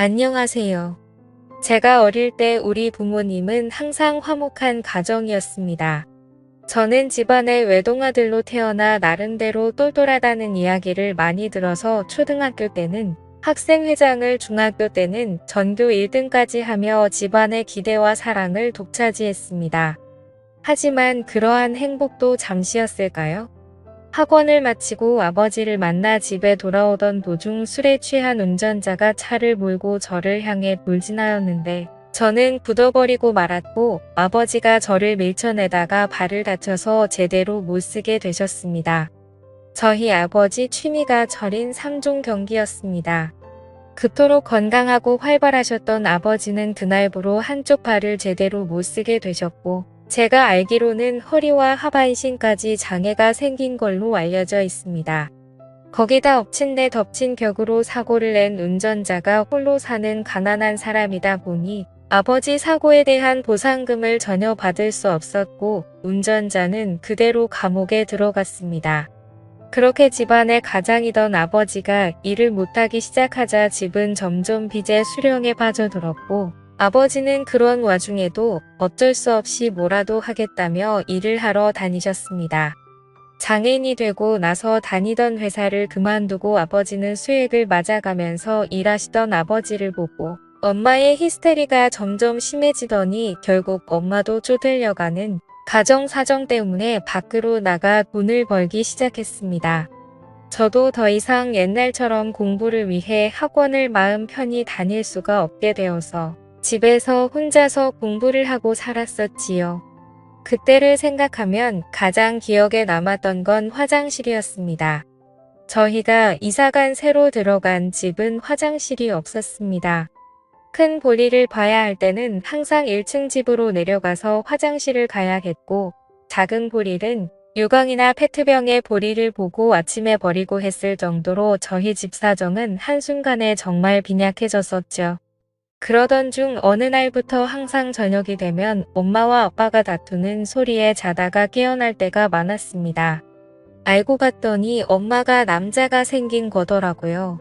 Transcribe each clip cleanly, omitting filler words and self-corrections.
안녕하세요. 제가 어릴 때 우리 부모님은 항상 화목한 가정이었습니다. 저는 집안의 외동아들로 태어나 나름대로 똘똘하다는 이야기를 많이 들어서 초등학교 때는 학생회장을, 중학교 때는 전교 1등까지 하며 집안의 기대와 사랑을 독차지했습니다. 하지만 그러한 행복도 잠시였을까요? 학원을 마치고 아버지를 만나 집에 돌아오던 도중 술에 취한 운전자가 차를 몰고 저를 향해 돌진하였는데 저는 굳어버리고 말았고 아버지가 저를 밀쳐내다가 발을 다쳐서 제대로 못쓰게 되셨습니다. 저희 아버지 취미가 절인 3종 경기였습니다. 그토록 건강하고 활발하셨던 아버지는 그날부로 한쪽 발을 제대로 못쓰게 되셨고 제가 알기로는 허리와 하반신까지 장애가 생긴 걸로 알려져 있습니다. 거기다 엎친 데 덮친 격으로 사고를 낸 운전자가 홀로 사는 가난한 사람이다 보니 아버지 사고에 대한 보상금을 전혀 받을 수 없었고 운전자는 그대로 감옥에 들어갔습니다. 그렇게 집안의 가장이던 아버지가 일을 못하기 시작하자 집은 점점 빚의 수령에 빠져들었고 아버지는 그런 와중에도 어쩔 수 없이 뭐라도 하겠다며 일을 하러 다니셨습니다. 장애인이 되고 나서 다니던 회사를 그만두고 아버지는 수액을 맞아가면서 일하시던 아버지를 보고 엄마의 히스테리가 점점 심해지더니 결국 엄마도 쪼들려가는 가정 사정 때문에 밖으로 나가 돈을 벌기 시작했습니다. 저도 더 이상 옛날처럼 공부를 위해 학원을 마음 편히 다닐 수가 없게 되어서 집에서 혼자서 공부를 하고 살았었지요. 그때를 생각하면 가장 기억에 남았던 건 화장실이었습니다. 저희가 이사간 새로 들어간 집은 화장실이 없었습니다. 큰 볼일을 봐야 할 때는 항상 1층 집으로 내려가서 화장실을 가야 했고 작은 볼일은 유광이나 페트병에 볼일을 보고 아침에 버리고 했을 정도로 저희 집 사정은 한순간에 정말 빈약해졌었죠. 그러던 중 어느 날부터 항상 저녁이 되면 엄마와 아빠가 다투는 소리에 자다가 깨어날 때가 많았습니다. 알고 봤더니 엄마가 남자가 생긴 거더라고요.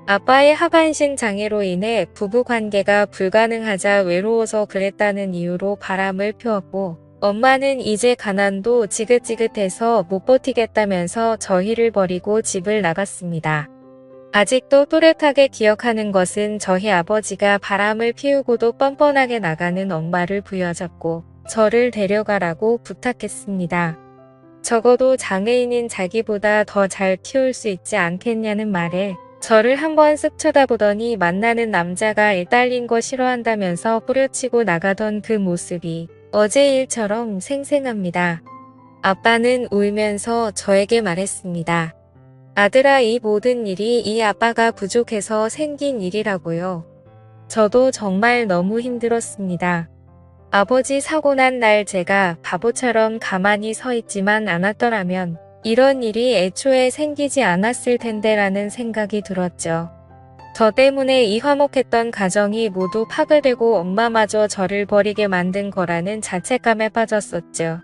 아빠의 하반신 장애로 인해 부부관계가 불가능하자 외로워서 그랬다는 이유로 바람을 피웠고 엄마는 이제 가난도 지긋지긋해서 못 버티겠다면서 저희를 버리고 집을 나갔습니다. 아직도 또렷하게 기억하는 것은 저희 아버지가 바람을 피우고도 뻔뻔하게 나가는 엄마를 부여잡고 저를 데려가라고 부탁했습니다. 적어도 장애인인 자기보다 더 잘 키울 수 있지 않겠냐는 말에 저를 한번 쓱 쳐다보더니 만나는 남자가 애 딸린 거 싫어한다면서 뿌려치고 나가던 그 모습이 어제 일처럼 생생합니다. 아빠는 울면서 저에게 말했습니다. 아들아, 이 모든 일이 이 아빠가 부족해서 생긴 일이라고요. 저도 정말 너무 힘들었습니다. 아버지 사고 난 날 제가 바보처럼 가만히 서 있지만 않았더라면 이런 일이 애초에 생기지 않았을 텐데라는 생각이 들었죠. 저 때문에 이 화목했던 가정이 모두 파괴되고 엄마마저 저를 버리게 만든 거라는 자책감에 빠졌었죠.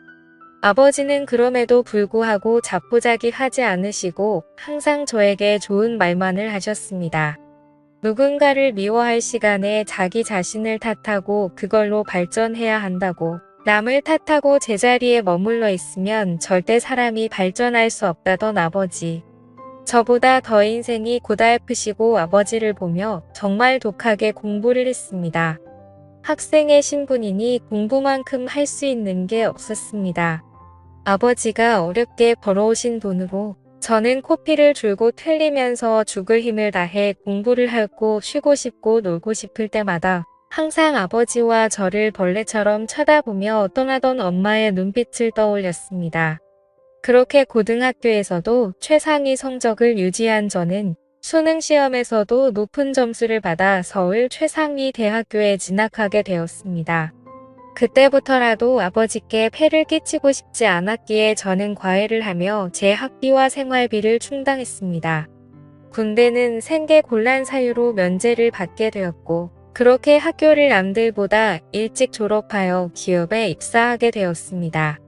아버지는 그럼에도 불구하고 자포자기하지 않으시고 항상 저에게 좋은 말만을 하셨습니다. 누군가를 미워할 시간에 자기 자신을 탓하고 그걸로 발전해야 한다고. 남을 탓하고 제자리에 머물러 있으면 절대 사람이 발전할 수 없다던 아버지. 저보다 더 인생이 고달프시고 아버지를 보며 정말 독하게 공부를 했습니다. 학생의 신분이니 공부만큼 할 수 있는 게 없었습니다. 아버지가 어렵게 벌어오신 돈으로 저는 코피를 줄곧 흘리면서 죽을 힘을 다해 공부를 하고 쉬고 싶고 놀고 싶을 때마다 항상 아버지와 저를 벌레처럼 쳐다보며 떠나던 엄마의 눈빛을 떠올렸습니다. 그렇게 고등학교에서도 최상위 성적을 유지한 저는 수능 시험에서도 높은 점수를 받아 서울 최상위 대학교에 진학하게 되었습니다. 그때부터라도 아버지께 폐를 끼치고 싶지 않았기에 저는 과외를 하며 제 학비와 생활비를 충당했습니다. 군대는 생계 곤란 사유로 면제를 받게 되었고 그렇게 학교를 남들보다 일찍 졸업하여 기업에 입사하게 되었습니다.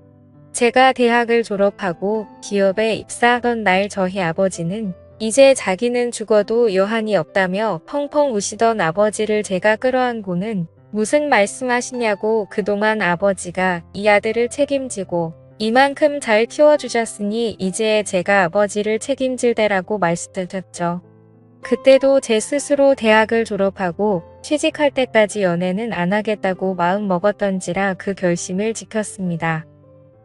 제가 대학을 졸업하고 기업에 입사하던 날 저희 아버지는 이제 자기는 죽어도 여한이 없다며 펑펑 우시던 아버지를 제가 끌어안고는 무슨 말씀하시냐고, 그동안 아버지가 이 아들을 책임지고 이만큼 잘 키워주셨으니 이제 제가 아버지를 책임질 때라고 말씀드렸죠. 그때도 제 스스로 대학을 졸업하고 취직할 때까지 연애는 안 하겠다고 마음 먹었던지라 그 결심을 지켰습니다.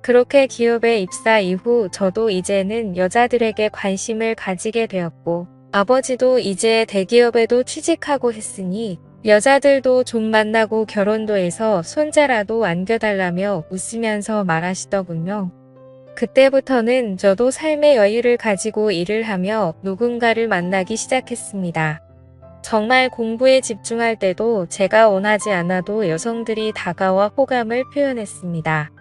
그렇게 기업에 입사 이후 저도 이제는 여자들에게 관심을 가지게 되었고, 아버지도 이제 대기업에도 취직하고 했으니 여자들도 좀 만나고 결혼도 해서 손자라도 안겨달라며 웃으면서 말하시더군요. 그때부터는 저도 삶의 여유를 가지고 일을 하며 누군가를 만나기 시작했습니다. 정말 공부에 집중할 때도 제가 원하지 않아도 여성들이 다가와 호감을 표현했습니다.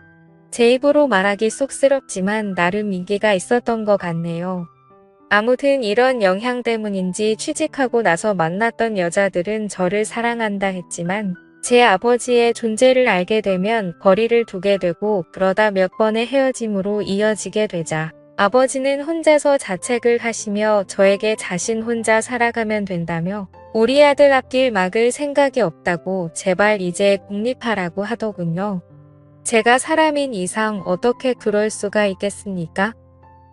제 입으로 말하기 쑥스럽지만 나름 인기가 있었던 것 같네요. 아무튼 이런 영향 때문인지 취직하고 나서 만났던 여자들은 저를 사랑한다 했지만 제 아버지의 존재를 알게 되면 거리를 두게 되고, 그러다 몇 번의 헤어짐으로 이어지게 되자 아버지는 혼자서 자책을 하시며 저에게 자신 혼자 살아가면 된다며 우리 아들 앞길 막을 생각이 없다고 제발 이제 독립하라고 하더군요. 제가 사람인 이상 어떻게 그럴 수가 있겠습니까?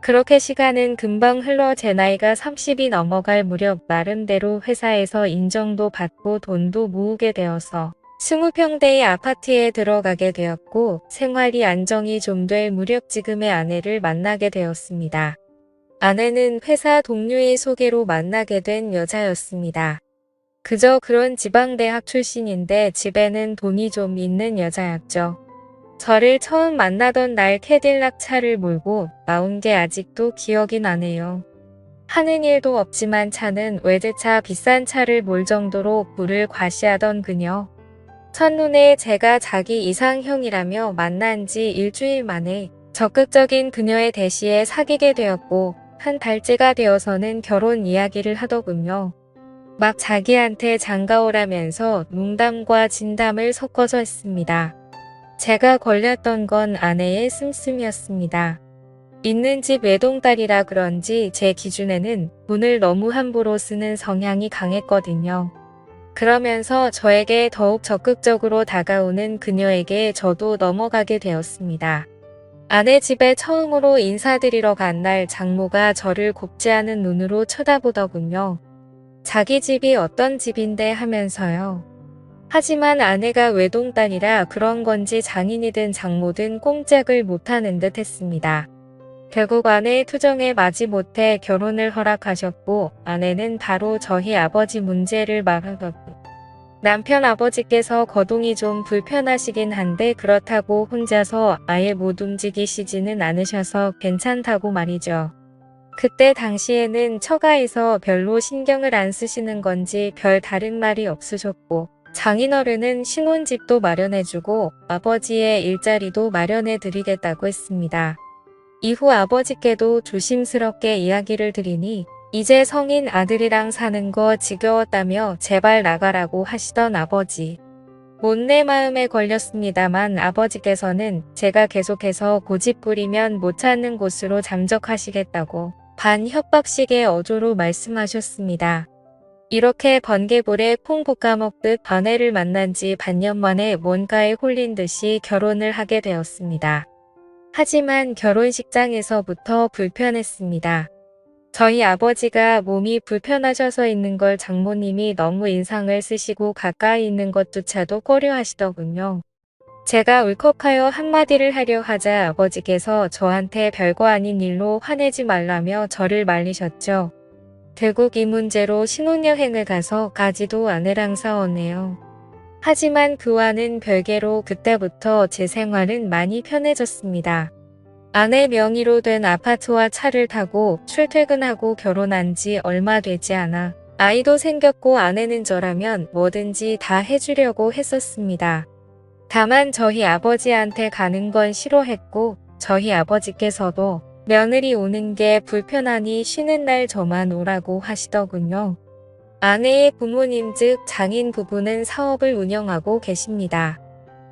그렇게 시간은 금방 흘러 제 나이가 30이 넘어갈 무렵 나름대로 회사에서 인정도 받고 돈도 모으게 되어서 20평대의 아파트에 들어가게 되었고, 생활이 안정이 좀 될 무렵 지금의 아내를 만나게 되었습니다. 아내는 회사 동료의 소개로 만나게 된 여자였습니다. 그저 그런 지방대학 출신인데 집에는 돈이 좀 있는 여자였죠. 저를 처음 만나던 날 캐딜락 차를 몰고 나온 게 아직도 기억이 나네요. 하는 일도 없지만 차는 외제차 비싼 차를 몰 정도로 부를 과시하던 그녀. 첫눈에 제가 자기 이상형이라며 만난 지 일주일 만에 적극적인 그녀의 대시에 사귀게 되었고, 한 달째가 되어서는 결혼 이야기를 하더군요. 막 자기한테 장가오라면서 농담과 진담을 섞어서 했습니다. 제가 걸렸던 건 아내의 씀씀이었습니다. 있는 집 외동딸이라 그런지 제 기준에는 돈을 너무 함부로 쓰는 성향이 강했거든요. 그러면서 저에게 더욱 적극적으로 다가오는 그녀에게 저도 넘어가게 되었습니다. 아내 집에 처음으로 인사드리러 간 날 장모가 저를 곱지 않은 눈으로 쳐다보더군요. 자기 집이 어떤 집인데 하면서요. 하지만 아내가 외동딸이라 그런 건지 장인이든 장모든 꼼짝을 못하는 듯 했습니다. 결국 아내의 투정에 마지못해 결혼을 허락하셨고, 아내는 바로 저희 아버지 문제를 말하더군요. 남편 아버지께서 거동이 좀 불편하시긴 한데 그렇다고 혼자서 아예 못 움직이시지는 않으셔서 괜찮다고 말이죠. 그때 당시에는 처가에서 별로 신경을 안 쓰시는 건지 별 다른 말이 없으셨고, 장인어른은 신혼집도 마련해주고 아버지의 일자리도 마련해드리겠다고 했습니다. 이후 아버지께도 조심스럽게 이야기를 드리니 이제 성인 아들이랑 사는 거 지겨웠다며 제발 나가라고 하시던 아버지. 못내 마음에 걸렸습니다만 아버지께서는 제가 계속해서 고집부리면 못 찾는 곳으로 잠적하시겠다고 반협박식의 어조로 말씀하셨습니다. 이렇게 번개불에 콩 볶아먹듯 아내를 만난 지 반년 만에 뭔가에 홀린 듯이 결혼을 하게 되었습니다. 하지만 결혼식장에서부터 불편했습니다. 저희 아버지가 몸이 불편하셔서 있는 걸 장모님이 너무 인상을 쓰시고 가까이 있는 것조차도 꺼려하시더군요. 제가 울컥하여 한마디를 하려 하자 아버지께서 저한테 별거 아닌 일로 화내지 말라며 저를 말리셨죠. 결국 이 문제로 신혼여행을 가서 가지도 아내랑 싸웠네요. 하지만 그와는 별개로 그때부터 제 생활은 많이 편해졌습니다. 아내 명의로 된 아파트와 차를 타고 출퇴근하고 결혼한 지 얼마 되지 않아 아이도 생겼고 아내는 저라면 뭐든지 다 해주려고 했었습니다. 다만 저희 아버지한테 가는 건 싫어했고 저희 아버지께서도 며느리 오는 게 불편하니 쉬는 날 저만 오라고 하시더군요. 아내의 부모님 즉 장인 부부는 사업을 운영하고 계십니다.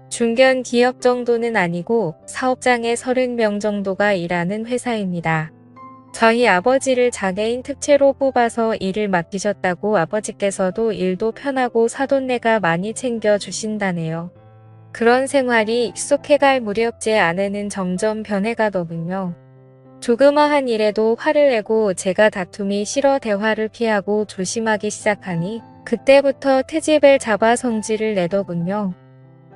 중견 기업 정도는 아니고 사업장에 30명 정도가 일하는 회사입니다. 저희 아버지를 장애인 특채로 뽑아서 일을 맡기셨다고 아버지께서도 일도 편하고 사돈네가 많이 챙겨주신다네요. 그런 생활이 익숙해갈 무렵 제 아내는 점점 변해가더군요. 조그마한 일에도 화를 내고 제가 다툼이 싫어 대화를 피하고 조심하기 시작하니 그때부터 트집을 잡아 성질을 내더군요.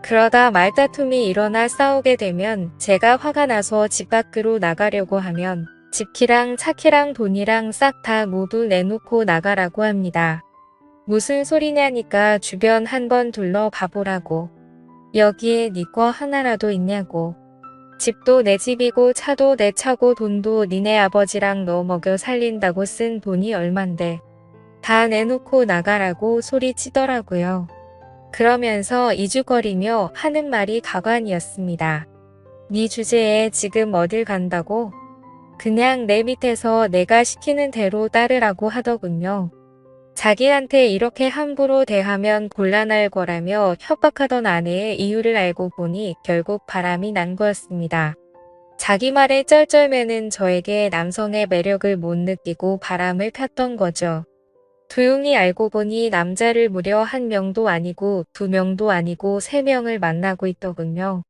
그러다 말다툼이 일어나 싸우게 되면 제가 화가 나서 집 밖으로 나가려고 하면 집키랑 차키랑 돈이랑 싹 다 모두 내놓고 나가라고 합니다. 무슨 소리냐니까 주변 한번 둘러봐보라고. 여기에 네 거 하나라도 있냐고. 집도 내 집이고 차도 내 차고 돈도 니네 아버지랑 너 먹여 살린다고 쓴 돈이 얼만데. 다 내놓고 나가라고 소리치더라고요. 그러면서 이죽거리며 하는 말이 가관이었습니다. 네 주제에 지금 어딜 간다고? 그냥 내 밑에서 내가 시키는 대로 따르라고 하더군요. 자기한테 이렇게 함부로 대하면 곤란할 거라며 협박하던 아내의 이유를 알고 보니 결국 바람이 난 거였습니다. 자기 말에 쩔쩔매는 저에게 남성의 매력을 못 느끼고 바람을 폈던 거죠. 조용히 알고 보니 남자를 무려 1명도 아니고 2명도 아니고 3명을 만나고 있더군요.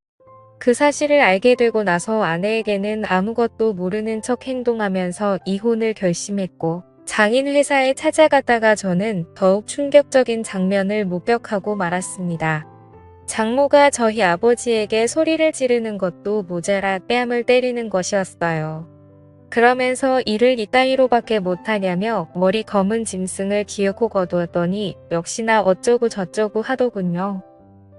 그 사실을 알게 되고 나서 아내에게는 아무것도 모르는 척 행동하면서 이혼을 결심했고 장인 회사에 찾아갔다가 저는 더욱 충격적인 장면을 목격하고 말았습니다. 장모가 저희 아버지에게 소리를 지르는 것도 모자라 뺨을 때리는 것이었어요. 그러면서 일을 이따위로밖에 못하냐며 머리 검은 짐승을 기어코 거두었더니 역시나 어쩌고 저쩌고 하더군요.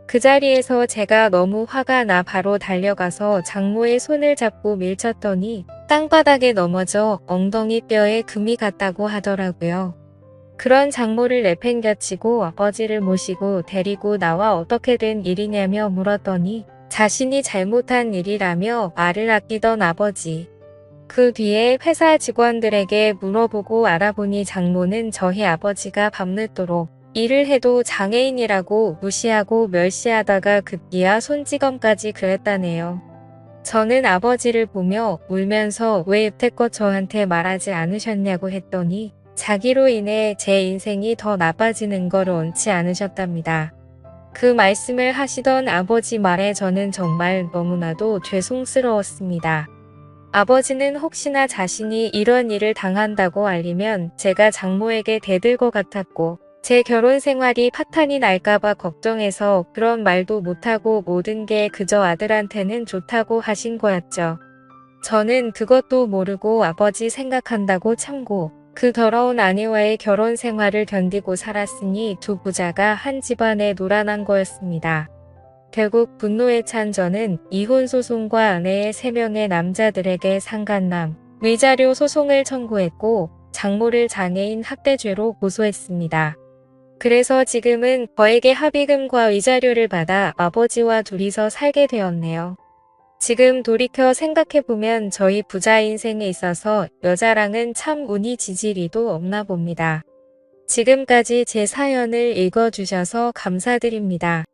그 자리에서 제가 너무 화가 나 바로 달려가서 장모의 손을 잡고 밀쳤더니 땅바닥에 넘어져 엉덩이 뼈에 금이 갔다고 하더라고요. 그런 장모를 내팽겨치고 아버지를 모시고 데리고 나와 어떻게 된 일이냐며 물었더니 자신이 잘못한 일이라며 말을 아끼던 아버지. 그 뒤에 회사 직원들에게 물어보고 알아보니 장모는 저희 아버지가 밤늦도록 일을 해도 장애인이라고 무시하고 멸시하다가 급기야 손찌검까지 그랬다네요. 저는 아버지를 보며 울면서 왜 여태껏 저한테 말하지 않으셨냐고 했더니 자기로 인해 제 인생이 더 나빠지는 걸 원치 않으셨답니다. 그 말씀을 하시던 아버지 말에 저는 정말 너무나도 죄송스러웠습니다. 아버지는 혹시나 자신이 이런 일을 당한다고 알리면 제가 장모에게 대들 것 같았고 제 결혼 생활이 파탄이 날까봐 걱정해서 그런 말도 못하고 모든 게 그저 아들한테는 좋다고 하신 거였죠. 저는 그것도 모르고 아버지 생각한다고 참고 그 더러운 아내와의 결혼 생활을 견디고 살았으니 두 부자가 한 집안에 놀아난 거였습니다. 결국 분노에 찬 저는 이혼 소송과 아내의 3명의 남자들에게 상간남, 위자료 소송을 청구했고 장모를 장애인 학대죄로 고소했습니다. 그래서 지금은 저에게 합의금과 위자료를 받아 아버지와 둘이서 살게 되었네요. 지금 돌이켜 생각해보면 저희 부자 인생에 있어서 여자랑은 참 운이 지지리도 없나 봅니다. 지금까지 제 사연을 읽어주셔서 감사드립니다.